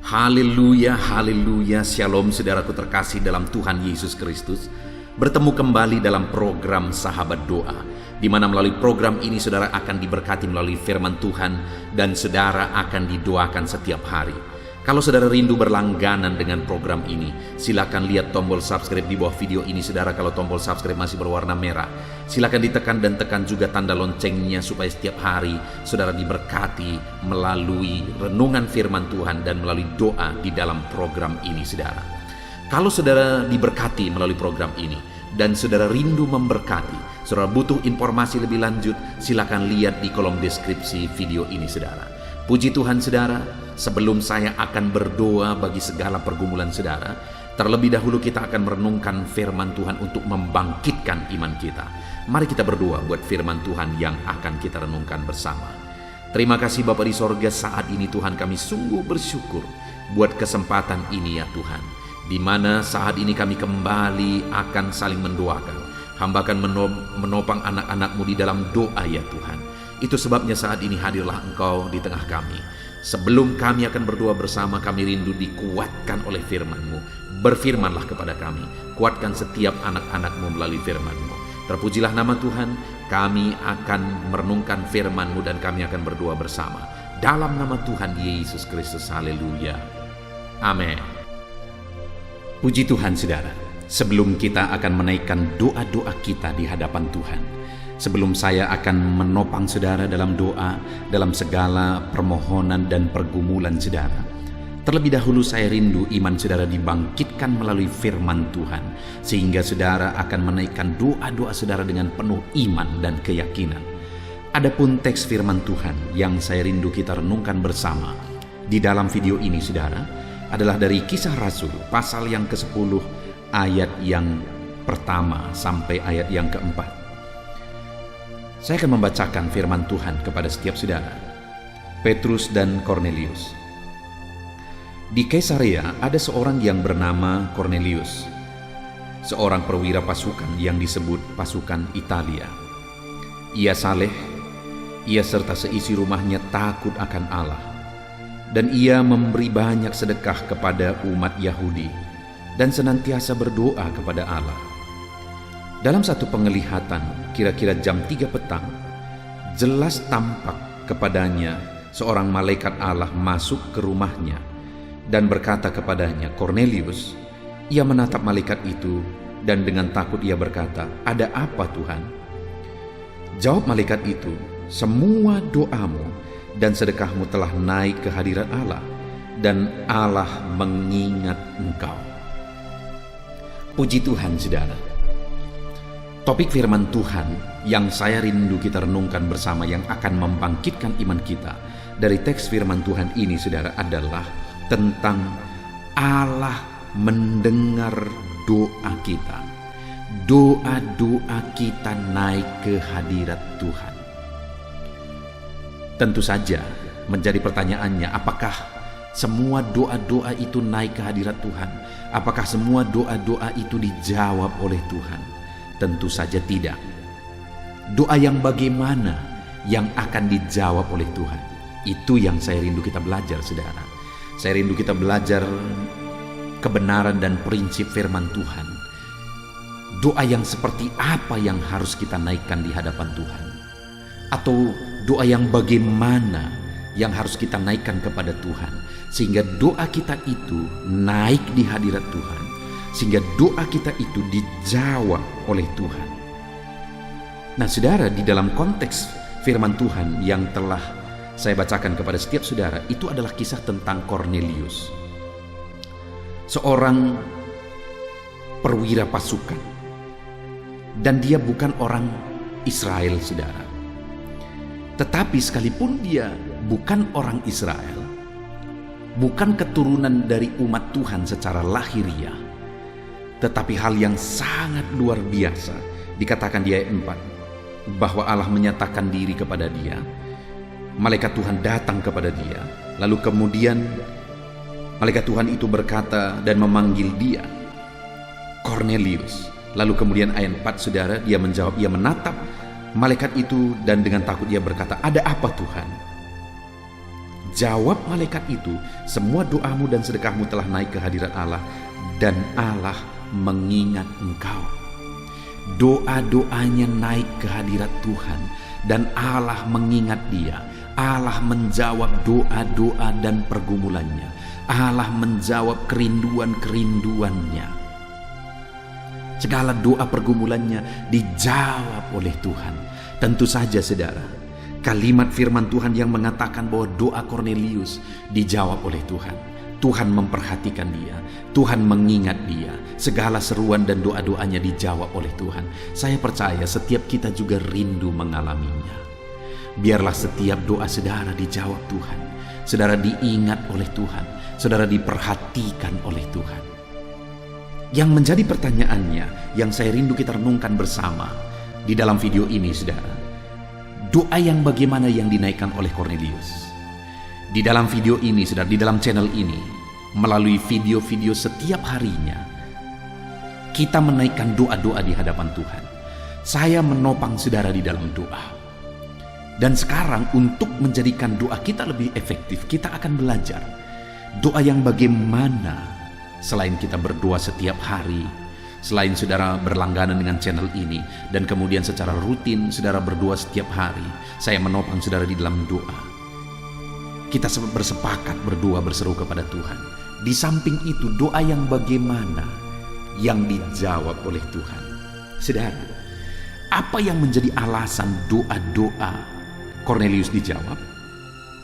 Haleluya, haleluya, shalom saudaraku terkasih dalam Tuhan Yesus Kristus. Bertemu kembali dalam program Sahabat Doa, di mana melalui program ini saudara akan diberkati melalui firman Tuhan dan saudara akan didoakan setiap hari. Kalau saudara rindu berlangganan dengan program ini, silakan lihat tombol subscribe di bawah video ini saudara. Kalau tombol subscribe masih berwarna merah, silakan ditekan dan tekan juga tanda loncengnya supaya setiap hari saudara diberkati melalui renungan firman Tuhan dan melalui doa di dalam program ini saudara. Kalau saudara diberkati melalui program ini dan saudara rindu memberkati, saudara butuh informasi lebih lanjut, silakan lihat di kolom deskripsi video ini saudara. Puji Tuhan saudara, sebelum saya akan berdoa bagi segala pergumulan saudara, terlebih dahulu kita akan merenungkan firman Tuhan untuk membangkitkan iman kita. Mari kita berdoa buat firman Tuhan yang akan kita renungkan bersama. Terima kasih Bapa di sorga, saat ini Tuhan kami sungguh bersyukur buat kesempatan ini ya Tuhan, di mana saat ini kami kembali akan saling mendoakan. Hamba akan menopang anak-anak-Mu di dalam doa ya Tuhan. Itu sebabnya saat ini hadirlah Engkau di tengah kami. Sebelum kami akan berdoa bersama, kami rindu dikuatkan oleh firman-Mu. Berfirmanlah kepada kami, kuatkan setiap anak-anak-Mu melalui firman-Mu. Terpujilah nama Tuhan, kami akan merenungkan firman-Mu dan kami akan berdoa bersama. Dalam nama Tuhan Yesus Kristus, haleluya. Amin. Puji Tuhan saudara, sebelum kita akan menaikkan doa-doa kita di hadapan Tuhan, sebelum saya akan menopang saudara dalam doa, dalam segala permohonan dan pergumulan saudara, terlebih dahulu saya rindu iman saudara dibangkitkan melalui firman Tuhan, sehingga saudara akan menaikkan doa-doa saudara dengan penuh iman dan keyakinan. Adapun teks firman Tuhan yang saya rindu kita renungkan bersama di dalam video ini saudara, adalah dari Kisah Rasul pasal yang ke-10 ayat yang pertama sampai ayat yang keempat. Saya akan membacakan firman Tuhan kepada setiap saudara. Petrus dan Kornelius. Di Kaisarea ada seorang yang bernama Kornelius, seorang perwira pasukan yang disebut pasukan Italia. Ia saleh, ia serta seisi rumahnya takut akan Allah, dan ia memberi banyak sedekah kepada umat Yahudi dan senantiasa berdoa kepada Allah. Dalam satu penglihatan, kira-kira jam 3 petang, jelas tampak kepadanya seorang malaikat Allah masuk ke rumahnya dan berkata kepadanya, "Kornelius." Ia menatap malaikat itu dan dengan takut ia berkata, "Ada apa Tuhan?" Jawab malaikat itu, "Semua doamu dan sedekahmu telah naik ke hadirat Allah, dan Allah mengingat engkau." Puji Tuhan saudara. Topik firman Tuhan yang saya rindu kita renungkan bersama yang akan membangkitkan iman kita dari teks firman Tuhan ini saudara adalah tentang Allah mendengar doa kita. Doa-doa kita naik ke hadirat Tuhan. Tentu saja menjadi pertanyaannya, apakah semua doa-doa itu naik ke hadirat Tuhan? Apakah semua doa-doa itu dijawab oleh Tuhan? Tentu saja tidak. Doa yang bagaimana yang akan dijawab oleh Tuhan? Itu yang saya rindu kita belajar saudara. Saya rindu kita belajar kebenaran dan prinsip firman Tuhan. Doa yang seperti apa yang harus kita naikkan di hadapan Tuhan? Atau doa yang bagaimana yang harus kita naikkan kepada Tuhan, sehingga doa kita itu naik di hadirat Tuhan, sehingga doa kita itu dijawab oleh Tuhan. Nah saudara, di dalam konteks firman Tuhan yang telah saya bacakan kepada setiap saudara, itu adalah kisah tentang Kornelius, seorang perwira pasukan, dan dia bukan orang Israel saudara. Tetapi sekalipun dia bukan orang Israel, bukan keturunan dari umat Tuhan secara lahiriah, tetapi hal yang sangat luar biasa dikatakan di ayat 4, bahwa Allah menyatakan diri kepada dia. Malaikat Tuhan datang kepada dia, lalu kemudian malaikat Tuhan itu berkata dan memanggil dia, "Kornelius." Lalu kemudian ayat 4 saudara, dia menjawab, ia menatap malaikat itu dan dengan takut ia berkata, "Ada apa Tuhan?" jawab malaikat itu, semua doamu dan sedekahmu telah naik ke hadirat Allah, dan Allah mengingat engkau. Doa-doanya naik ke hadirat Tuhan, dan Allah mengingat dia. Allah menjawab doa-doa dan pergumulannya. Allah menjawab kerinduan-kerinduannya. Segala doa pergumulannya dijawab oleh Tuhan. Tentu saja saudara, kalimat firman Tuhan yang mengatakan bahwa doa Kornelius dijawab oleh Tuhan. Tuhan memperhatikan dia, Tuhan mengingat dia, segala seruan dan doa-doanya dijawab oleh Tuhan. Saya percaya setiap kita juga rindu mengalaminya. Biarlah setiap doa saudara dijawab Tuhan, saudara diingat oleh Tuhan, saudara diperhatikan oleh Tuhan. Yang menjadi pertanyaannya, yang saya rindu kita renungkan bersama di dalam video ini saudara, doa yang bagaimana yang dinaikkan oleh Kornelius? Di dalam video ini saudara, di dalam channel ini, melalui video-video setiap harinya, kita menaikkan doa-doa di hadapan Tuhan. Saya menopang saudara di dalam doa. Dan sekarang untuk menjadikan doa kita lebih efektif, kita akan belajar doa yang bagaimana. Selain kita berdoa setiap hari, selain saudara berlangganan dengan channel ini, dan kemudian secara rutin saudara berdoa setiap hari, saya menopang saudara di dalam doa. Kita bersepakat berdoa berseru kepada Tuhan. Di samping itu doa yang bagaimana yang dijawab oleh Tuhan. Saudara, apa yang menjadi alasan doa-doa Kornelius dijawab,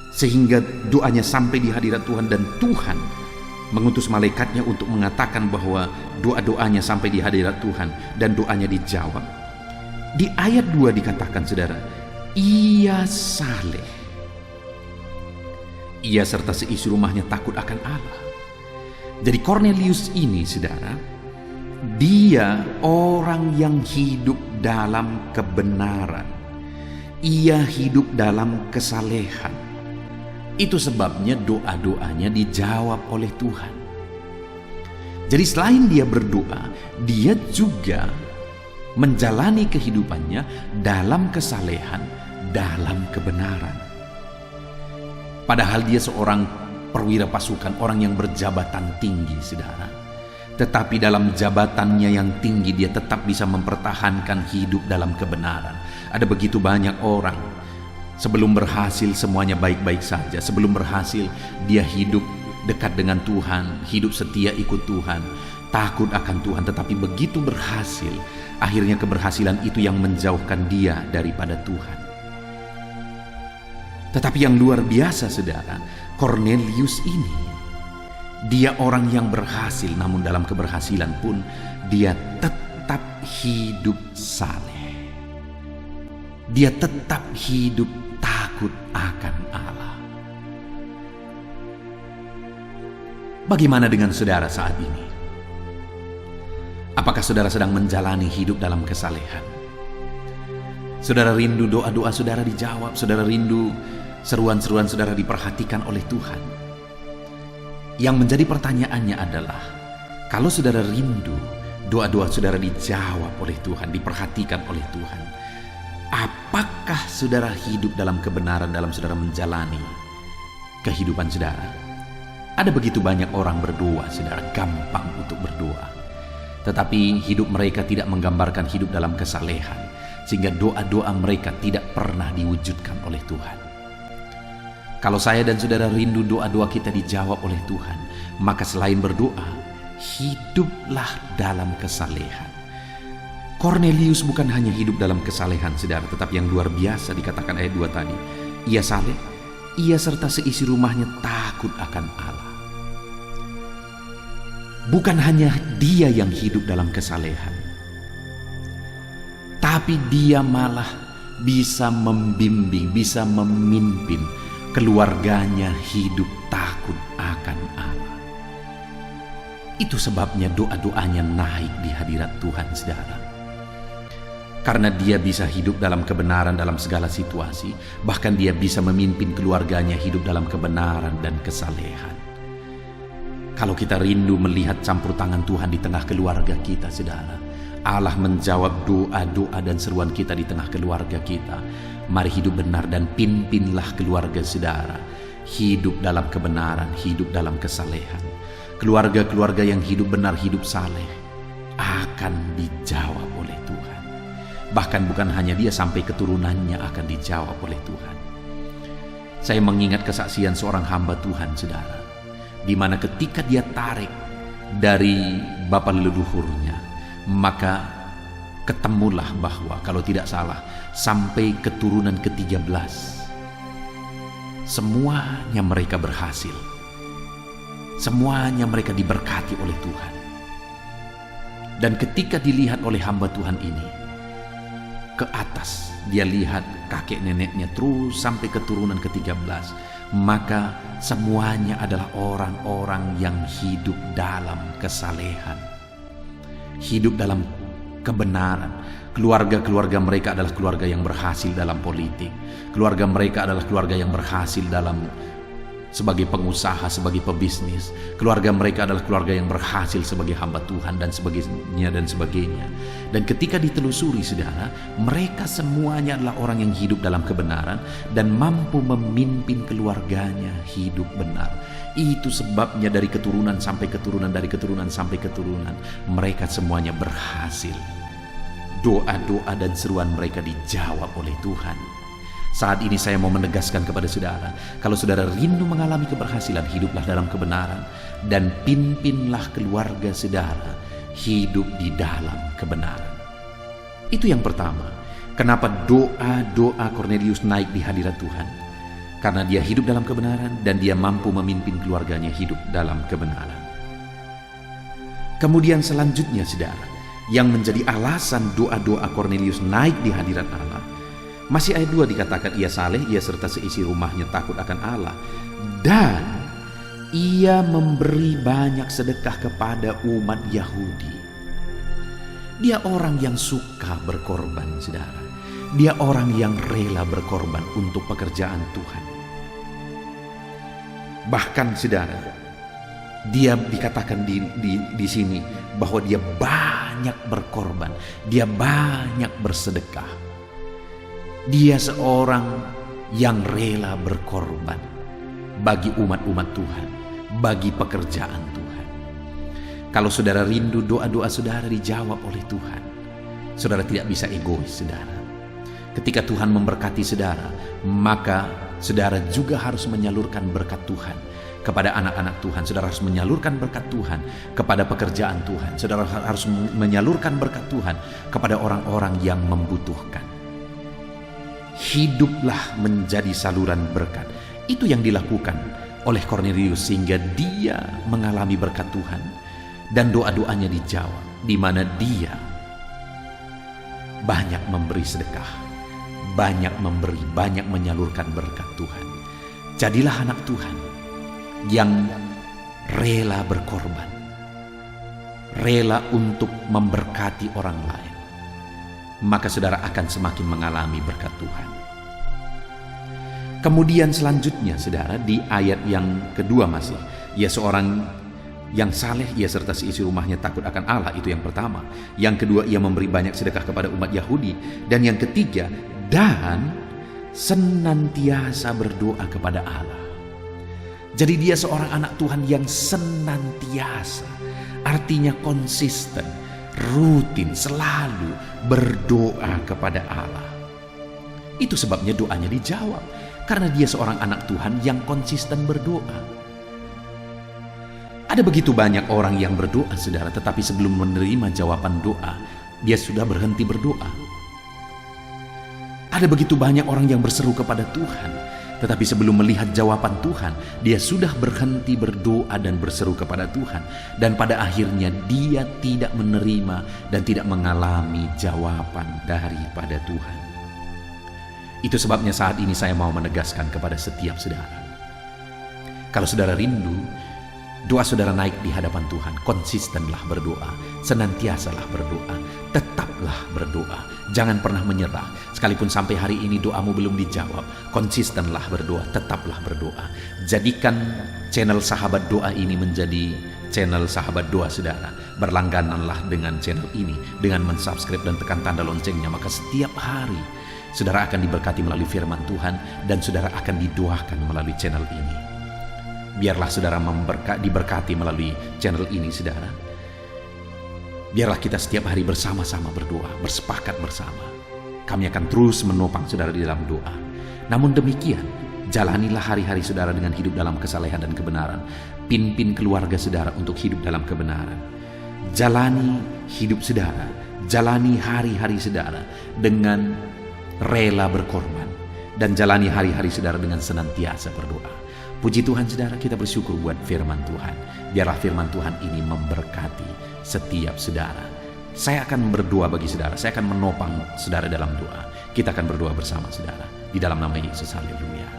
sehingga doanya sampai di hadirat Tuhan dan Tuhan mengutus malaikatnya untuk mengatakan bahwa doa-doanya sampai di hadirat Tuhan dan doanya dijawab? Di ayat 2 dikatakan saudara, ia saleh, ia serta seisi rumahnya takut akan Allah. Jadi Kornelius ini saudara, dia orang yang hidup dalam kebenaran. Ia hidup dalam kesalehan. Itu sebabnya doa-doanya dijawab oleh Tuhan. Jadi selain dia berdoa, dia juga menjalani kehidupannya dalam kesalehan, dalam kebenaran. Padahal dia seorang perwira pasukan, orang yang berjabatan tinggi saudara. Tetapi dalam jabatannya yang tinggi, dia tetap bisa mempertahankan hidup dalam kebenaran. Ada begitu banyak orang, sebelum berhasil semuanya baik-baik saja. Sebelum berhasil dia hidup dekat dengan Tuhan, hidup setia ikut Tuhan, takut akan Tuhan. Tetapi begitu berhasil, akhirnya keberhasilan itu yang menjauhkan dia daripada Tuhan. Tetapi yang luar biasa saudara, Kornelius ini, dia orang yang berhasil, namun dalam keberhasilan pun dia tetap hidup saleh. Dia tetap hidup takut akan Allah. Bagaimana dengan saudara saat ini? Apakah saudara sedang menjalani hidup dalam kesalehan? Saudara rindu doa-doa saudara dijawab, saudara rindu seruan-seruan saudara diperhatikan oleh Tuhan. Yang menjadi pertanyaannya adalah, kalau saudara rindu doa-doa saudara dijawab oleh Tuhan, diperhatikan oleh Tuhan, apakah saudara hidup dalam kebenaran dalam saudara menjalani kehidupan saudara? Ada begitu banyak orang berdoa, saudara, gampang untuk berdoa. Tetapi hidup mereka tidak menggambarkan hidup dalam kesalehan, sehingga doa-doa mereka tidak pernah diwujudkan oleh Tuhan. Kalau saya dan saudara rindu doa-doa kita dijawab oleh Tuhan, maka selain berdoa, hiduplah dalam kesalehan. Kornelius bukan hanya hidup dalam kesalehan saudara, tetapi yang luar biasa dikatakan ayat 2 tadi. Ia saleh, ia serta seisi rumahnya takut akan Allah. Bukan hanya dia yang hidup dalam kesalehan, tapi dia malah bisa membimbing, bisa memimpin keluarganya hidup takut akan Allah. Itu sebabnya doa-doanya naik di hadirat Tuhan saudara. Karena dia bisa hidup dalam kebenaran dalam segala situasi, bahkan dia bisa memimpin keluarganya hidup dalam kebenaran dan kesalehan. Kalau kita rindu melihat campur tangan Tuhan di tengah keluarga kita saudara, Allah menjawab doa-doa dan seruan kita di tengah keluarga kita. Mari hidup benar dan pimpinlah keluarga saudara hidup dalam kebenaran, hidup dalam kesalehan. Keluarga-keluarga yang hidup benar, hidup saleh akan dijawab oleh Tuhan. Bahkan bukan hanya dia, sampai keturunannya akan dijawab oleh Tuhan. Saya mengingat kesaksian seorang hamba Tuhan, saudara, di mana ketika dia tarik dari bapa leluhurnya, maka ketemulah bahwa kalau tidak salah sampai keturunan ke-13 semuanya mereka berhasil. Semuanya mereka diberkati oleh Tuhan. Dan ketika dilihat oleh hamba Tuhan ini ke atas, dia lihat kakek neneknya terus sampai keturunan ke-13, maka semuanya adalah orang-orang yang hidup dalam kesalehan, hidup dalam kebenaran. Keluarga-keluarga mereka adalah keluarga yang berhasil dalam politik. Keluarga mereka adalah keluarga yang berhasil dalam sebagai pengusaha, sebagai pebisnis. Keluarga mereka adalah keluarga yang berhasil sebagai hamba Tuhan dan sebagainya dan sebagainya. Dan ketika ditelusuri, saudara, mereka semuanya adalah orang yang hidup dalam kebenaran dan mampu memimpin keluarganya hidup benar. Itu sebabnya dari keturunan sampai keturunan, dari keturunan sampai keturunan, mereka semuanya berhasil. Doa-doa dan seruan mereka dijawab oleh Tuhan. Saat ini saya mau menegaskan kepada saudara, kalau saudara rindu mengalami keberhasilan, hiduplah dalam kebenaran dan pimpinlah keluarga saudara hidup di dalam kebenaran. Itu yang pertama. Kenapa doa-doa Kornelius naik di hadirat Tuhan? Karena dia hidup dalam kebenaran dan dia mampu memimpin keluarganya hidup dalam kebenaran. Kemudian selanjutnya, saudara, yang menjadi alasan doa-doa Kornelius naik di hadirat Allah, masih ayat 2 dikatakan ia saleh, ia serta seisi rumahnya takut akan Allah, dan ia memberi banyak sedekah kepada umat Yahudi. Dia orang yang suka berkorban, saudara. Dia orang yang rela berkorban untuk pekerjaan Tuhan. Bahkan, saudara, dia dikatakan di sini bahwa dia banyak berkorban, dia banyak bersedekah. Dia seorang yang rela berkorban bagi umat-umat Tuhan, bagi pekerjaan Tuhan. Kalau saudara rindu doa-doa saudara dijawab oleh Tuhan, saudara tidak bisa egois, saudara. Ketika Tuhan memberkati saudara, maka saudara juga harus menyalurkan berkat Tuhan kepada anak-anak Tuhan. Saudara harus menyalurkan berkat Tuhan kepada pekerjaan Tuhan. Saudara harus menyalurkan berkat Tuhan kepada orang-orang yang membutuhkan. Hiduplah menjadi saluran berkat. Itu yang dilakukan oleh Kornelius sehingga dia mengalami berkat Tuhan dan doa-doanya dijawab, di mana dia banyak memberi sedekah, banyak memberi, banyak menyalurkan berkat Tuhan. Jadilah anak Tuhan yang rela berkorban, rela untuk memberkati orang lain, maka saudara akan semakin mengalami berkat Tuhan. Kemudian selanjutnya, saudara, di ayat yang kedua masih, ia seorang yang saleh, ia serta seisi rumahnya takut akan Allah. Itu yang pertama. Yang kedua, ia memberi banyak sedekah kepada umat Yahudi. Dan yang ketiga, dan senantiasa berdoa kepada Allah. Jadi dia seorang anak Tuhan yang senantiasa, artinya konsisten, rutin, selalu berdoa kepada Allah. Itu sebabnya doanya dijawab, karena dia seorang anak Tuhan yang konsisten berdoa. Ada begitu banyak orang yang berdoa, saudara, tetapi sebelum menerima jawaban doa, dia sudah berhenti berdoa. Ada begitu banyak orang yang berseru kepada Tuhan, tetapi sebelum melihat jawaban Tuhan, dia sudah berhenti berdoa dan berseru kepada Tuhan. Dan pada akhirnya dia tidak menerima dan tidak mengalami jawaban daripada Tuhan. Itu sebabnya saat ini saya mau menegaskan kepada setiap saudara. Kalau saudara rindu doa saudara naik di hadapan Tuhan, konsistenlah berdoa, senantiasalah berdoa, tetaplah berdoa. Jangan pernah menyerah. Sekalipun sampai hari ini doamu belum dijawab, konsistenlah berdoa, tetaplah berdoa. Jadikan channel Sahabat Doa ini menjadi channel Sahabat Doa, saudara. Berlanggananlah dengan channel ini dengan mensubscribe dan tekan tanda loncengnya, maka setiap hari Saudara akan diberkati melalui firman Tuhan dan saudara akan didoakan melalui channel ini. Biarlah saudara diberkati melalui channel ini, saudara. Biarlah kita setiap hari bersama-sama berdoa, bersepakat bersama. Kami akan terus menopang saudara di dalam doa. Namun demikian, jalanilah hari-hari saudara dengan hidup dalam kesalehan dan kebenaran. Pimpin keluarga saudara untuk hidup dalam kebenaran. Jalani hidup saudara, jalani hari-hari saudara dengan rela berkorban, dan jalani hari-hari saudara dengan senantiasa berdoa. Puji Tuhan saudara, kita bersyukur buat firman Tuhan. Biarlah firman Tuhan ini memberkati setiap saudara. Saya akan berdoa bagi saudara, saya akan menopang saudara dalam doa. Kita akan berdoa bersama saudara, di dalam nama Yesus. Haleluya.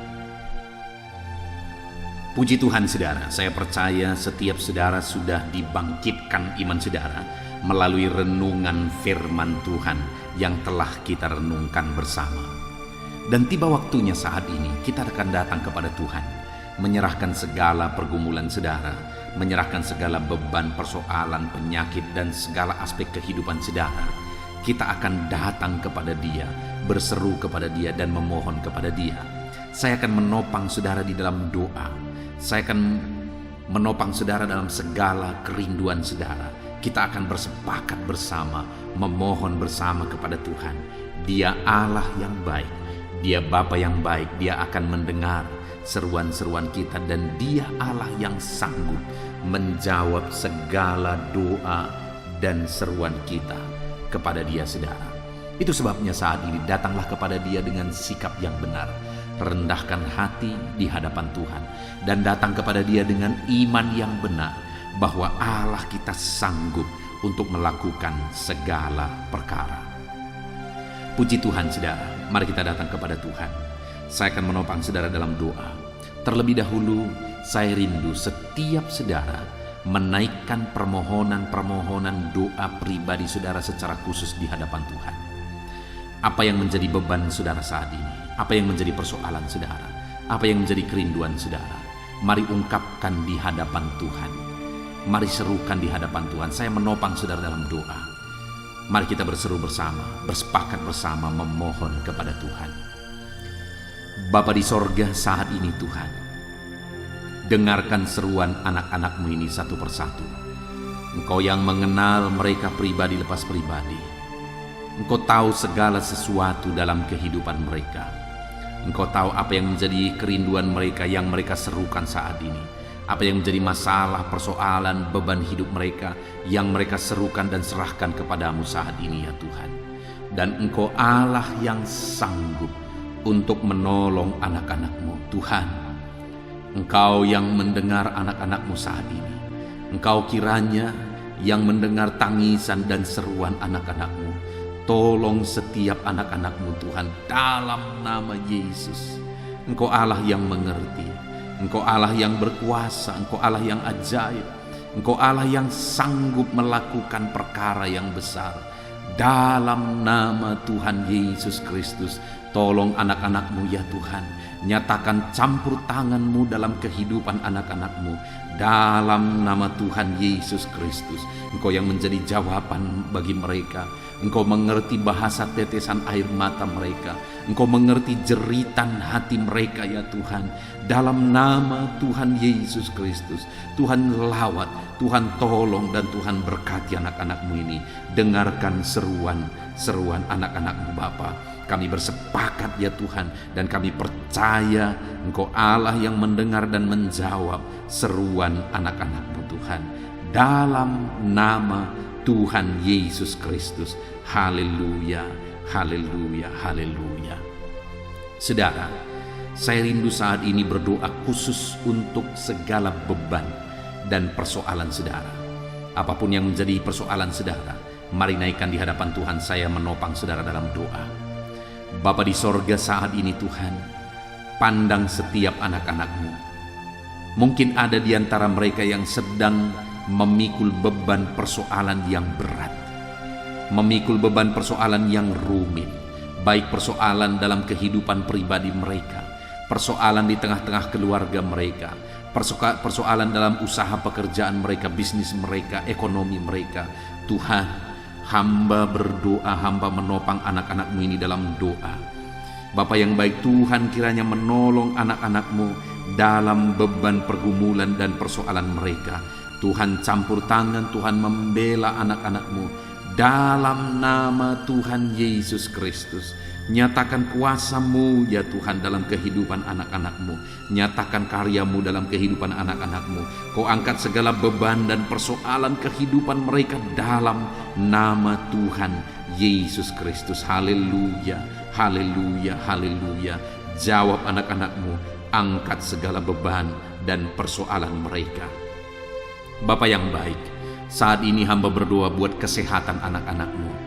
Puji Tuhan saudara, saya percaya setiap saudara sudah dibangkitkan iman saudara melalui renungan firman Tuhan yang telah kita renungkan bersama. Dan tiba waktunya saat ini kita akan datang kepada Tuhan, menyerahkan segala pergumulan saudara, menyerahkan segala beban, persoalan, penyakit, dan segala aspek kehidupan saudara. Kita akan datang kepada Dia, berseru kepada Dia, dan memohon kepada Dia. Saya akan menopang saudara di dalam doa. Saya akan menopang saudara dalam segala kerinduan saudara. Kita akan bersepakat bersama, memohon bersama kepada Tuhan. Dia Allah yang baik, Dia Bapa yang baik. Dia akan mendengar seruan-seruan kita, dan Dia Allah yang sanggup menjawab segala doa dan seruan kita kepada Dia, saudara. Itu sebabnya saat ini datanglah kepada Dia dengan sikap yang benar. Rendahkan hati di hadapan Tuhan dan datang kepada Dia dengan iman yang benar bahwa Allah kita sanggup untuk melakukan segala perkara. Puji Tuhan saudara, mari kita datang kepada Tuhan. Saya akan menopang saudara dalam doa. Terlebih dahulu saya rindu setiap saudara menaikkan permohonan doa pribadi saudara secara khusus di hadapan Tuhan. Apa yang menjadi beban saudara saat ini? Apa yang menjadi persoalan saudara? Apa yang menjadi kerinduan saudara? Mari ungkapkan di hadapan Tuhan. Mari serukan di hadapan Tuhan. Saya menopang saudara dalam doa. Mari kita berseru bersama, bersepakat bersama memohon kepada Tuhan. Bapa di sorga, saat ini Tuhan, dengarkan seruan anak-anak-Mu ini satu persatu. Engkau yang mengenal mereka pribadi lepas pribadi. Engkau tahu segala sesuatu dalam kehidupan mereka. Engkau tahu apa yang menjadi kerinduan mereka yang mereka serukan saat ini. Apa yang menjadi masalah, persoalan, beban hidup mereka yang mereka serukan dan serahkan kepadamu saat ini ya Tuhan. Dan Engkau Allah yang sanggup untuk menolong anak-anak-Mu Tuhan. Engkau yang mendengar anak-anak-Mu saat ini. Engkau kiranya yang mendengar tangisan dan seruan anak-anak-Mu. Tolong setiap anak-anak-Mu Tuhan dalam nama Yesus. Engkau Allah yang mengerti. Engkau Allah yang berkuasa. Engkau Allah yang ajaib. Engkau Allah yang sanggup melakukan perkara yang besar. Dalam nama Tuhan Yesus Kristus, tolong anak-anak-Mu ya Tuhan. Nyatakan campur tangan-Mu dalam kehidupan anak-anak-Mu. Dalam nama Tuhan Yesus Kristus, Engkau yang menjadi jawaban bagi mereka. Engkau mengerti bahasa tetesan air mata mereka. Engkau mengerti jeritan hati mereka ya Tuhan. Dalam nama Tuhan Yesus Kristus, Tuhan lawat, Tuhan tolong, dan Tuhan berkati anak-anak-Mu ini. Dengarkan seruan anak-anak-Mu Bapa. Kami bersepakat ya Tuhan, dan kami percaya Engkau Allah yang mendengar dan menjawab seruan anak-anak-Mu Tuhan. Dalam nama Tuhan Yesus Kristus. Haleluya, haleluya, haleluya. Saudara, saya rindu saat ini berdoa khusus untuk segala beban dan persoalan saudara. Apapun yang menjadi persoalan saudara, mari naikkan di hadapan Tuhan. Saya menopang saudara dalam doa. Bapa di sorga, saat ini Tuhan, pandang setiap anak-anak-Mu. Mungkin ada di antara mereka yang sedang memikul beban persoalan yang berat, memikul beban persoalan yang rumit, baik persoalan dalam kehidupan pribadi mereka, persoalan di tengah-tengah keluarga mereka, persoalan dalam usaha pekerjaan mereka, bisnis mereka, ekonomi mereka. Tuhan, hamba berdoa, hamba menopang anak-anak-Mu ini dalam doa. Bapa yang baik, Tuhan kiranya menolong anak-anak-Mu dalam beban pergumulan dan persoalan mereka. Tuhan campur tangan, Tuhan membela anak-anak-Mu dalam nama Tuhan Yesus Kristus. Nyatakan kuasa-Mu ya Tuhan dalam kehidupan anak-anak-Mu. Nyatakan karya-Mu dalam kehidupan anak-anak-Mu. Kau angkat segala beban dan persoalan kehidupan mereka dalam nama Tuhan Yesus Kristus. Haleluya, haleluya, haleluya. Jawab anak-anak-Mu, angkat segala beban dan persoalan mereka. Bapa yang baik, saat ini hamba berdoa buat kesehatan anak-anak-Mu.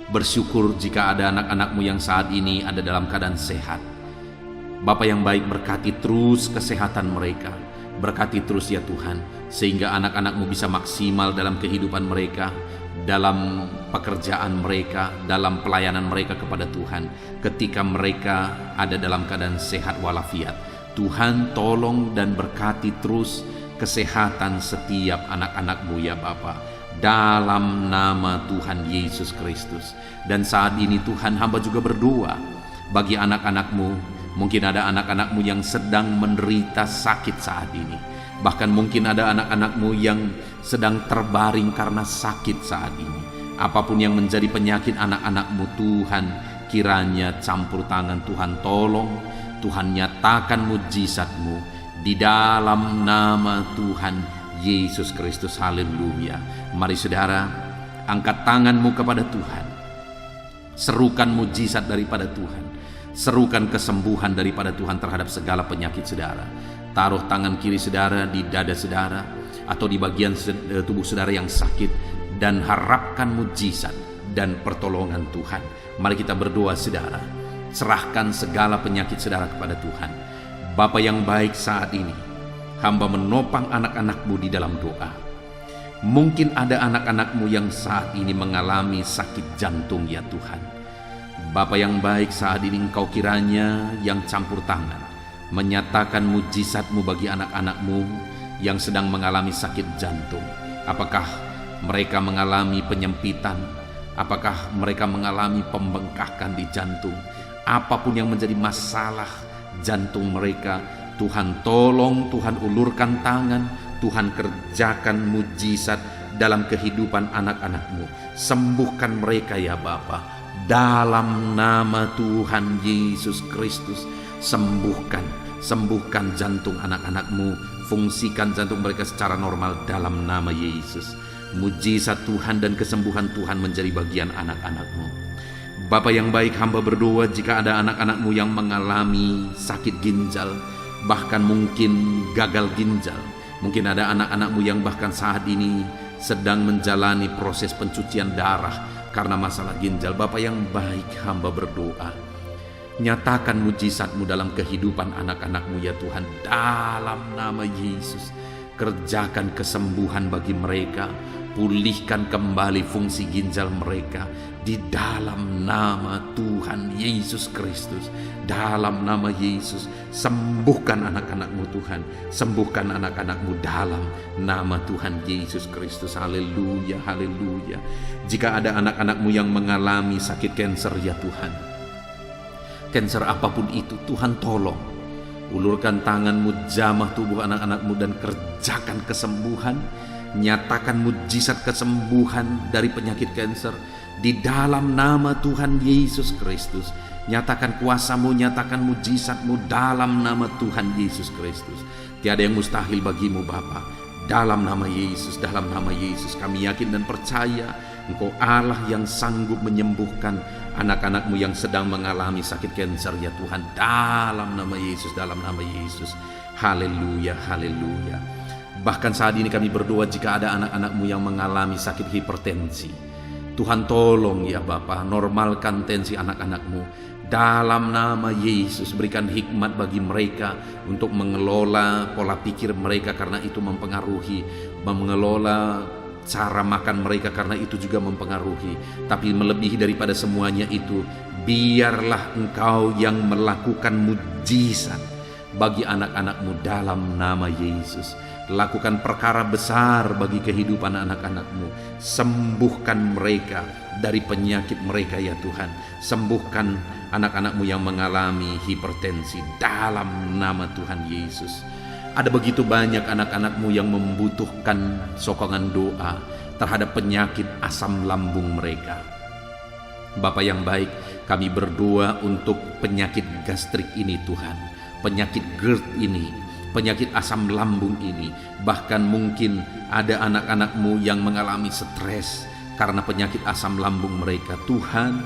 Bersyukur jika ada anak-anak-Mu yang saat ini ada dalam keadaan sehat. Bapa yang baik, berkati terus kesehatan mereka. Berkati terus ya Tuhan, sehingga anak-anak-Mu bisa maksimal dalam kehidupan mereka, dalam pekerjaan mereka, dalam pelayanan mereka kepada Tuhan. Ketika mereka ada dalam keadaan sehat walafiat, Tuhan tolong dan berkati terus kesehatan setiap anak-anak-Mu ya Bapa, dalam nama Tuhan Yesus Kristus. Dan saat ini Tuhan, hamba juga berdoa bagi anak-anak-Mu. Mungkin ada anak-anak-Mu yang sedang menderita sakit saat ini. Bahkan mungkin ada anak-anak-Mu yang sedang terbaring karena sakit saat ini. Apapun yang menjadi penyakit anak-anak-Mu, Tuhan kiranya campur tangan, Tuhan tolong, Tuhan nyatakan mujizat-Mu di dalam nama Tuhan Yesus Kristus. Haleluya. Mari saudara, angkat tanganmu kepada Tuhan. Serukan mujizat daripada Tuhan. Serukan kesembuhan daripada Tuhan terhadap segala penyakit saudara. Taruh tangan kiri saudara di dada saudara atau di bagian tubuh saudara yang sakit dan harapkan mujizat dan pertolongan Tuhan. Mari kita berdoa saudara. Serahkan segala penyakit saudara kepada Tuhan. Bapa yang baik, saat ini hamba menopang anak-anak-Mu di dalam doa. Mungkin ada anak-anak-Mu yang saat ini mengalami sakit jantung ya Tuhan. Bapa yang baik, saat ini Engkau kiranya yang campur tangan, menyatakan mujizat-Mu bagi anak-anak-Mu yang sedang mengalami sakit jantung. Apakah mereka mengalami penyempitan? Apakah mereka mengalami pembengkakan di jantung? Apapun yang menjadi masalah jantung mereka, Tuhan tolong, Tuhan ulurkan tangan, Tuhan kerjakan mujizat dalam kehidupan anak-anak-Mu. Sembuhkan mereka ya Bapa, dalam nama Tuhan Yesus Kristus. Sembuhkan jantung anak-anak-Mu, fungsikan jantung mereka secara normal dalam nama Yesus. Mujizat Tuhan dan kesembuhan Tuhan menjadi bagian anak-anak-Mu. Bapa yang baik, hamba berdoa jika ada anak-anak-Mu yang mengalami sakit ginjal, bahkan mungkin gagal ginjal. Mungkin ada anak-anak-Mu yang bahkan saat ini sedang menjalani proses pencucian darah karena masalah ginjal. Bapa yang baik, hamba berdoa, nyatakan mujizat-Mu dalam kehidupan anak-anak-Mu ya Tuhan, dalam nama Yesus. Kerjakan kesembuhan bagi mereka, pulihkan kembali fungsi ginjal mereka di dalam nama Tuhan Yesus Kristus. Dalam nama Yesus, sembuhkan anak-anak-Mu Tuhan, sembuhkan anak-anak-Mu dalam nama Tuhan Yesus Kristus. Haleluya, haleluya. Jika ada anak-anak-Mu yang mengalami sakit kanker ya Tuhan, kanker apapun itu, Tuhan tolong, ulurkan tangan-Mu, jamah tubuh anak-anak-Mu dan kerjakan kesembuhan. Nyatakan mujizat kesembuhan dari penyakit kanker di dalam nama Tuhan Yesus Kristus. Nyatakan kuasa-Mu, nyatakan mujizat-Mu dalam nama Tuhan Yesus Kristus. Tiada yang mustahil bagi-Mu Bapa. Dalam nama Yesus, dalam nama Yesus kami yakin dan percaya Engkau Allah yang sanggup menyembuhkan anak-anak-Mu yang sedang mengalami sakit kanker ya Tuhan. Dalam nama Yesus, dalam nama Yesus. Haleluya, haleluya. Bahkan saat ini kami berdoa jika ada anak-anak-Mu yang mengalami sakit hipertensi. Tuhan tolong ya Bapa, normalkan tensi anak-anak-Mu. Dalam nama Yesus, berikan hikmat bagi mereka untuk mengelola pola pikir mereka, karena itu mempengaruhi. Mengelola cara makan mereka, karena itu juga mempengaruhi. Tapi melebihi daripada semuanya itu, biarlah Engkau yang melakukan mujizat bagi anak-anak-Mu dalam nama Yesus. Lakukan perkara besar bagi kehidupan anak-anak-Mu. Sembuhkan mereka dari penyakit mereka ya Tuhan. Sembuhkan anak-anak-Mu yang mengalami hipertensi dalam nama Tuhan Yesus. Ada begitu banyak anak-anak-Mu yang membutuhkan sokongan doa terhadap penyakit asam lambung mereka. Bapa yang baik, kami berdoa untuk penyakit gastrik ini Tuhan, penyakit GERD ini, penyakit asam lambung ini. Bahkan mungkin ada anak-anak-Mu yang mengalami stres karena penyakit asam lambung mereka. Tuhan,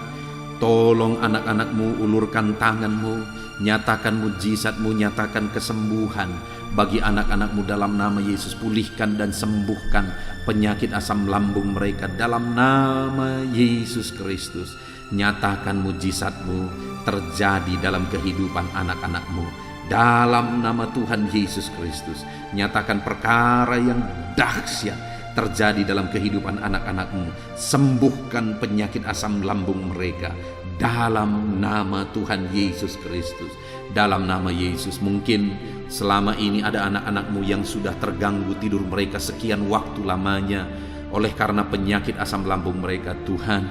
tolong anak-anak-Mu, ulurkan tangan-Mu, nyatakan mujizat-Mu, nyatakan kesembuhan bagi anak-anak-Mu dalam nama Yesus. Pulihkan dan sembuhkan penyakit asam lambung mereka dalam nama Yesus Kristus. Nyatakan mujizat-Mu terjadi dalam kehidupan anak-anak-Mu dalam nama Tuhan Yesus Kristus. Nyatakan perkara yang dahsyat terjadi dalam kehidupan anak-anak-Mu. Sembuhkan penyakit asam lambung mereka dalam nama Tuhan Yesus Kristus. Dalam nama Yesus. Mungkin selama ini ada anak-anak-Mu yang sudah terganggu tidur mereka sekian waktu lamanya oleh karena penyakit asam lambung mereka. Tuhan,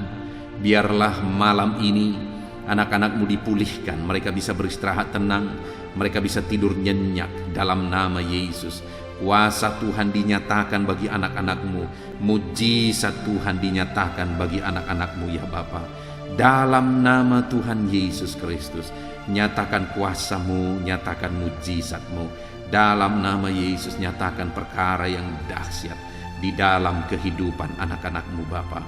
biarlah malam ini anak-anak-Mu dipulihkan. Mereka bisa beristirahat tenang, mereka bisa tidur nyenyak dalam nama Yesus. Kuasa Tuhan dinyatakan bagi anak-anak-Mu, mujizat Tuhan dinyatakan bagi anak-anak-Mu ya Bapa. Dalam nama Tuhan Yesus Kristus, nyatakan kuasa-Mu, nyatakan mujizat-Mu. Dalam nama Yesus, nyatakan perkara yang dahsyat di dalam kehidupan anak-anak-Mu Bapa.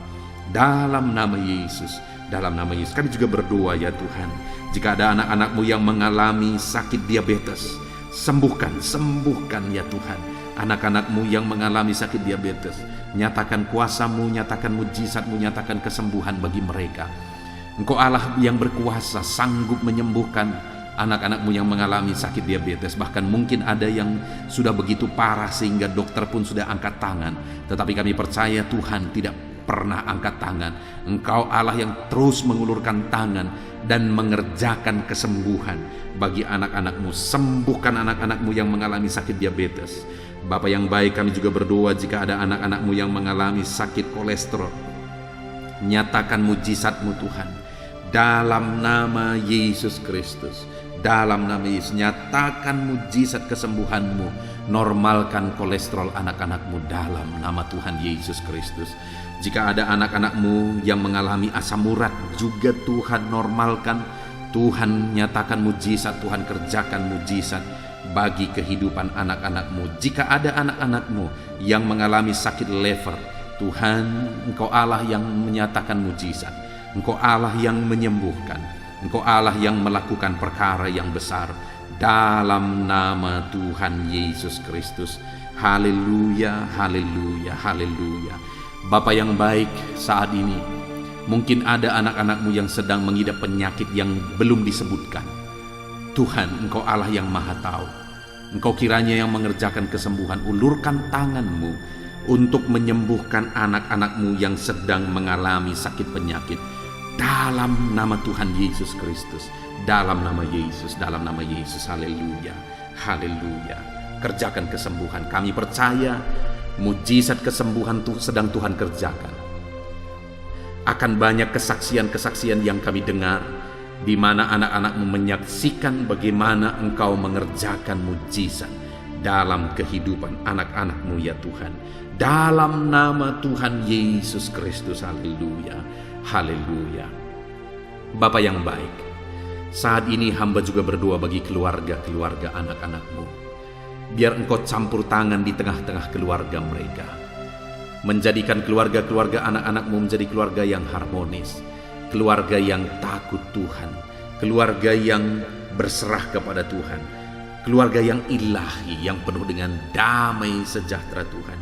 Dalam nama Yesus, dalam nama Yesus. Kami juga berdoa ya Tuhan, jika ada anak-anak-Mu yang mengalami sakit diabetes, sembuhkan ya Tuhan. Anak-anak-Mu yang mengalami sakit diabetes, nyatakan kuasa-Mu, nyatakan mujizat-Mu, nyatakan kesembuhan bagi mereka. Engkau Allah yang berkuasa, sanggup menyembuhkan anak-anak-Mu yang mengalami sakit diabetes. Bahkan mungkin ada yang sudah begitu parah sehingga dokter pun sudah angkat tangan. Tetapi kami percaya Tuhan tidak pernah angkat tangan. Engkau Allah yang terus mengulurkan tangan dan mengerjakan kesembuhan bagi anak-anak-Mu. Sembuhkan anak-anak-Mu yang mengalami sakit diabetes. Bapa yang baik, kami juga berdoa jika ada anak-anak-Mu yang mengalami sakit kolesterol. Nyatakan mujizat-Mu Tuhan dalam nama Yesus Kristus. Dalam nama Yesus, nyatakan mujizat kesembuhan-Mu. Normalkan kolesterol anak-anak-Mu dalam nama Tuhan Yesus Kristus. Jika ada anak-anak-Mu yang mengalami asam urat, juga Tuhan normalkan. Tuhan nyatakan mujizat, Tuhan kerjakan mujizat bagi kehidupan anak-anak-Mu. Jika ada anak-anak-Mu yang mengalami sakit lever, Tuhan, Engkau Allah yang menyatakan mujizat. Engkau Allah yang menyembuhkan. Engkau Allah yang melakukan perkara yang besar dalam nama Tuhan Yesus Kristus. Haleluya, haleluya, haleluya. Bapa yang baik, saat ini mungkin ada anak-anak-Mu yang sedang mengidap penyakit yang belum disebutkan. Tuhan, Engkau Allah yang Maha Tahu. Engkau kiranya yang mengerjakan kesembuhan. Ulurkan tangan-Mu untuk menyembuhkan anak-anak-Mu yang sedang mengalami sakit penyakit. Dalam nama Tuhan Yesus Kristus. Dalam nama Yesus, dalam nama Yesus. Haleluya, haleluya. Kerjakan kesembuhan. Kami percaya mujizat kesembuhan sedang Tuhan kerjakan. Akan banyak kesaksian-kesaksian yang kami dengar, di mana anak-anak-Mu menyaksikan bagaimana Engkau mengerjakan mujizat dalam kehidupan anak-anak-Mu ya Tuhan. Dalam nama Tuhan Yesus Kristus. Haleluya, haleluya. Bapa yang baik, saat ini hamba juga berdoa bagi keluarga-keluarga anak-anak-Mu. Biar Engkau campur tangan di tengah-tengah keluarga mereka. Menjadikan keluarga-keluarga anak-anak-Mu menjadi keluarga yang harmonis. Keluarga yang takut Tuhan. Keluarga yang berserah kepada Tuhan. Keluarga yang ilahi, yang penuh dengan damai sejahtera Tuhan.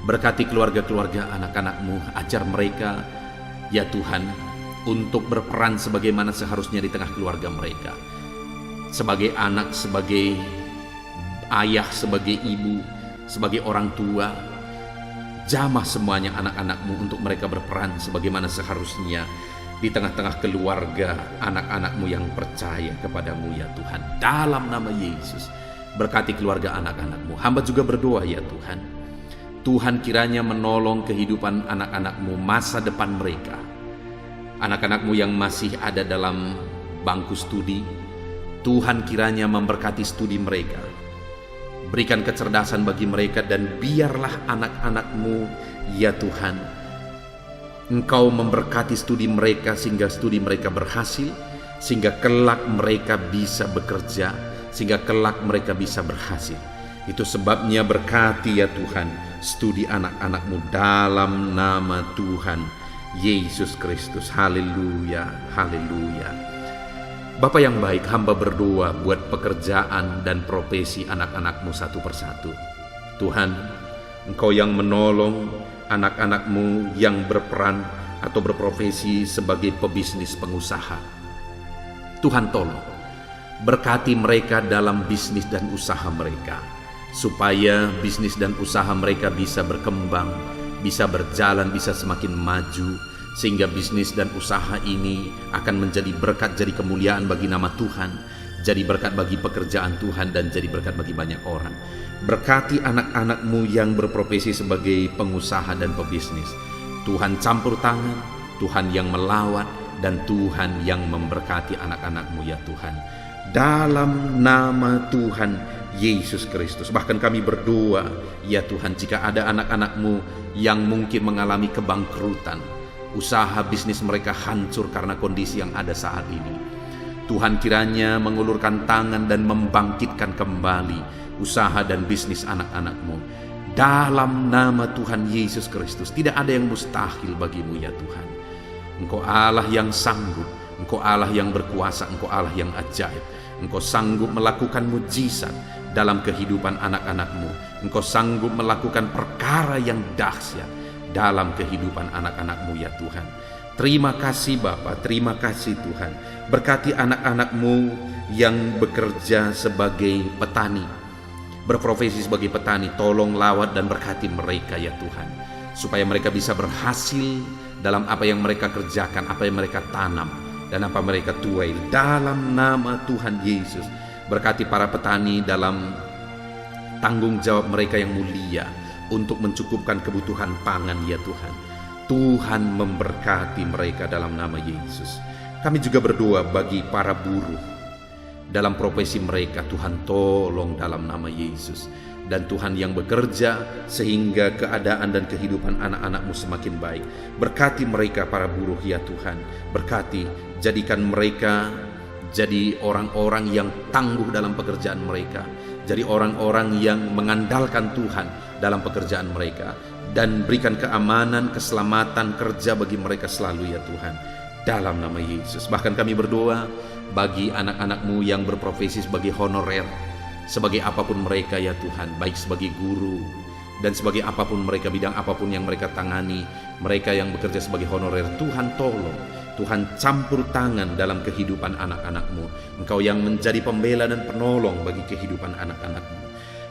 Berkati keluarga-keluarga anak-anak-Mu. Ajar mereka, ya Tuhan, untuk berperan sebagaimana seharusnya di tengah keluarga mereka. Sebagai anak, sebagai ayah, sebagai ibu, sebagai orang tua, jamah semuanya anak-anak-Mu untuk mereka berperan sebagaimana seharusnya di tengah-tengah keluarga anak-anak-Mu yang percaya kepada-Mu ya Tuhan. Dalam nama Yesus, Berkati keluarga anak-anak-Mu. Hamba juga berdoa ya Tuhan, Tuhan kiranya menolong kehidupan anak-anak-Mu, masa depan mereka. Anak-anak-Mu yang masih ada dalam bangku studi, Tuhan kiranya memberkati studi mereka. Berikan kecerdasan bagi mereka, dan biarlah anak-anak-Mu ya Tuhan, Engkau memberkati studi mereka sehingga studi mereka berhasil, sehingga kelak mereka bisa bekerja, sehingga kelak mereka bisa berhasil. Itu sebabnya berkati ya Tuhan studi anak-anak-Mu dalam nama Tuhan Yesus Kristus. Haleluya, haleluya. Bapa yang baik, hamba berdoa buat pekerjaan dan profesi anak-anak-Mu satu persatu. Tuhan, Engkau yang menolong anak-anak-Mu yang berperan atau berprofesi sebagai pebisnis pengusaha. Tuhan tolong, berkati mereka dalam bisnis dan usaha mereka, supaya bisnis dan usaha mereka bisa berkembang, bisa berjalan, bisa semakin maju, sehingga bisnis dan usaha ini akan menjadi berkat, jadi kemuliaan bagi nama Tuhan, jadi berkat bagi pekerjaan Tuhan, dan jadi berkat bagi banyak orang. Berkati anak-anak-Mu yang berprofesi sebagai pengusaha dan pebisnis. Tuhan campur tangan, Tuhan yang melawat, dan Tuhan yang memberkati anak-anak-Mu ya Tuhan. Dalam nama Tuhan Yesus Kristus. Bahkan kami berdoa ya Tuhan, jika ada anak-anak-Mu yang mungkin mengalami kebangkrutan, usaha bisnis mereka hancur karena kondisi yang ada saat ini, Tuhan kiranya mengulurkan tangan dan membangkitkan kembali usaha dan bisnis anak-anak-Mu. Dalam nama Tuhan Yesus Kristus, tidak ada yang mustahil bagi-Mu ya Tuhan. Engkau Allah yang sanggup, Engkau Allah yang berkuasa, Engkau Allah yang ajaib. Engkau sanggup melakukan mujizat dalam kehidupan anak-anak-Mu. Engkau sanggup melakukan perkara yang dahsyat dalam kehidupan anak-anak-Mu ya Tuhan. Terima kasih Bapa, terima kasih Tuhan. Berkati anak-anak-Mu yang bekerja sebagai petani, berprofesi sebagai petani. Tolong lawat dan berkati mereka ya Tuhan, supaya mereka bisa berhasil dalam apa yang mereka kerjakan, apa yang mereka tanam, dan apa mereka tuai. Dalam nama Tuhan Yesus, berkati para petani dalam tanggung jawab mereka yang mulia untuk mencukupkan kebutuhan pangan ya Tuhan. Tuhan memberkati mereka dalam nama Yesus. Kami juga berdoa bagi para buruh dalam profesi mereka. Tuhan tolong dalam nama Yesus. Dan Tuhan yang bekerja sehingga keadaan dan kehidupan anak-anak-Mu semakin baik. Berkati mereka para buruh ya Tuhan. Berkati, jadikan mereka jadi orang-orang yang tangguh dalam pekerjaan mereka, jadi orang-orang yang mengandalkan Tuhan dalam pekerjaan mereka, dan berikan keamanan, keselamatan kerja bagi mereka selalu ya Tuhan, dalam nama Yesus. Bahkan kami berdoa bagi anak-anak-Mu yang berprofesi sebagai honorer, sebagai apapun mereka ya Tuhan, baik sebagai guru dan sebagai apapun mereka, bidang apapun yang mereka tangani, mereka yang bekerja sebagai honorer. Tuhan tolong, Tuhan campur tangan dalam kehidupan anak-anak-Mu. Engkau yang menjadi pembela dan penolong bagi kehidupan anak-anak-Mu.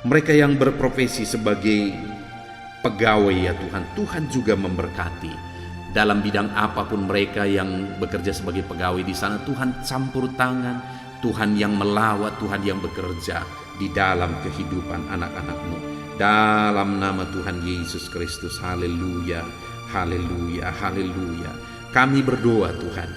Mereka yang berprofesi sebagai pegawai ya Tuhan, Tuhan juga memberkati dalam bidang apapun mereka yang bekerja sebagai pegawai di sana. Tuhan campur tangan, Tuhan yang melawat, Tuhan yang bekerja di dalam kehidupan anak-anak-Mu. Dalam nama Tuhan Yesus Kristus. Haleluya, haleluya, haleluya. Kami berdoa Tuhan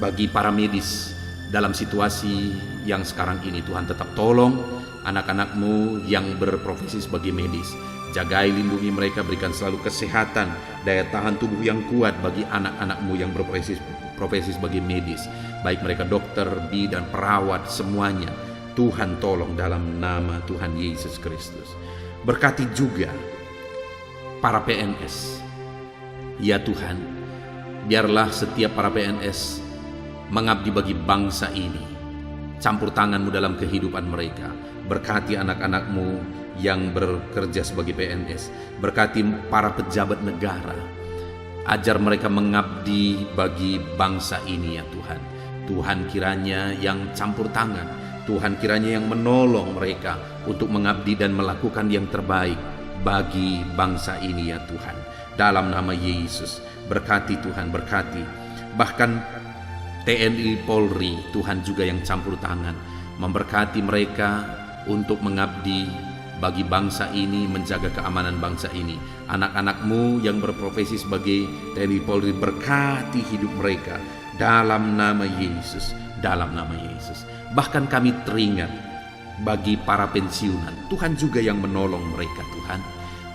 bagi para medis dalam situasi yang sekarang ini. Tuhan tetap tolong anak-anak-Mu yang berprofesi sebagai medis. Jagai, lindungi mereka, berikan selalu kesehatan, daya tahan tubuh yang kuat bagi anak-anak-Mu yang berprofesi sebagai medis, baik mereka dokter, bidan, perawat, semuanya. Tuhan tolong dalam nama Tuhan Yesus Kristus. Berkati juga para PNS ya Tuhan, biarlah setiap para PNS mengabdi bagi bangsa ini. Campur tangan-Mu dalam kehidupan mereka. Berkati anak-anak-Mu yang bekerja sebagai PNS. Berkati para pejabat negara. Ajar mereka mengabdi bagi bangsa ini ya Tuhan. Tuhan kiranya yang campur tangan, Tuhan kiranya yang menolong mereka untuk mengabdi dan melakukan yang terbaik bagi bangsa ini ya Tuhan. Dalam nama Yesus, berkati Tuhan, berkati. Bahkan TNI Polri, Tuhan juga yang campur tangan, memberkati mereka untuk mengabdi bagi bangsa ini, menjaga keamanan bangsa ini. Anak-anak-Mu yang berprofesi sebagai TNI Polri, berkati hidup mereka dalam nama Yesus, dalam nama Yesus. Bahkan kami teringat bagi para pensiunan, Tuhan juga yang menolong mereka. Tuhan,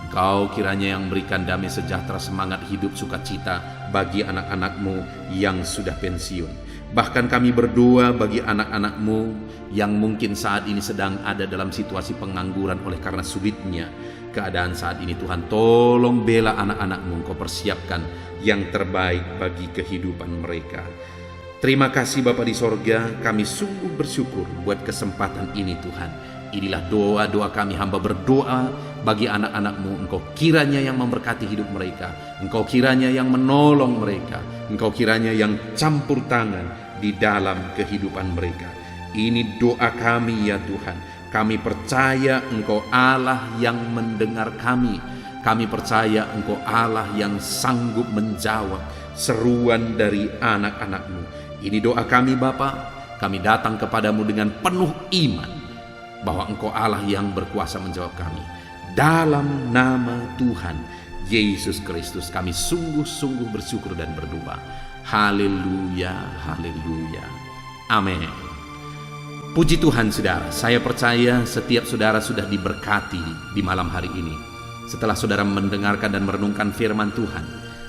Engkau kiranya yang memberikan damai sejahtera, semangat hidup, sukacita bagi anak-anak-Mu yang sudah pensiun. Bahkan kami berdoa bagi anak-anak-Mu yang mungkin saat ini sedang ada dalam situasi pengangguran oleh karena sulitnya keadaan saat ini. Tuhan, tolong bela anak-anak-Mu, Engkau persiapkan yang terbaik bagi kehidupan mereka. Terima kasih Bapa di sorga, kami sungguh bersyukur buat kesempatan ini Tuhan. Inilah doa-doa kami, hamba berdoa bagi anak-anak-Mu. Engkau kiranya yang memberkati hidup mereka, Engkau kiranya yang menolong mereka, Engkau kiranya yang campur tangan di dalam kehidupan mereka. Ini doa kami ya Tuhan. Kami percaya Engkau Allah yang mendengar kami. Kami percaya Engkau Allah yang sanggup menjawab seruan dari anak-anak-Mu. Ini doa kami Bapa. Kami datang kepadamu dengan penuh iman bahwa Engkau Allah yang berkuasa menjawab kami. Dalam nama Tuhan Yesus Kristus kami sungguh-sungguh bersyukur dan berdoa. Haleluya, haleluya. Amin. Puji Tuhan saudara, saya percaya setiap saudara sudah diberkati di malam hari ini. Setelah saudara mendengarkan dan merenungkan firman Tuhan,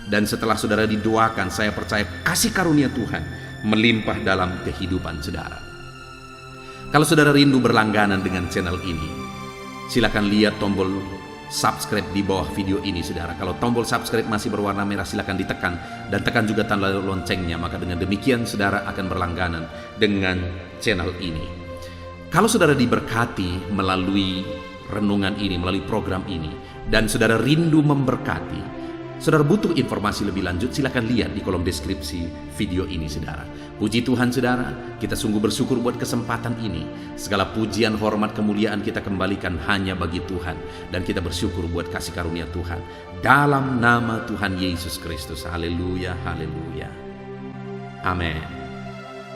dan setelah saudara didoakan, saya percaya kasih karunia Tuhan melimpah dalam kehidupan saudara. Kalau saudara rindu berlangganan dengan channel ini, silakan lihat tombol subscribe di bawah video ini saudara. Kalau tombol subscribe masih berwarna merah, silakan ditekan dan tekan juga tanda loncengnya. Maka dengan demikian saudara akan berlangganan dengan channel ini. Kalau saudara diberkati melalui renungan ini, melalui program ini, dan saudara rindu memberkati, saudara butuh informasi lebih lanjut, silakan lihat di kolom deskripsi video ini saudara. Puji Tuhan saudara, kita sungguh bersyukur buat kesempatan ini. Segala pujian, hormat, kemuliaan kita kembalikan hanya bagi Tuhan. Dan kita bersyukur buat kasih karunia Tuhan. Dalam nama Tuhan Yesus Kristus. Haleluya, haleluya. Amin.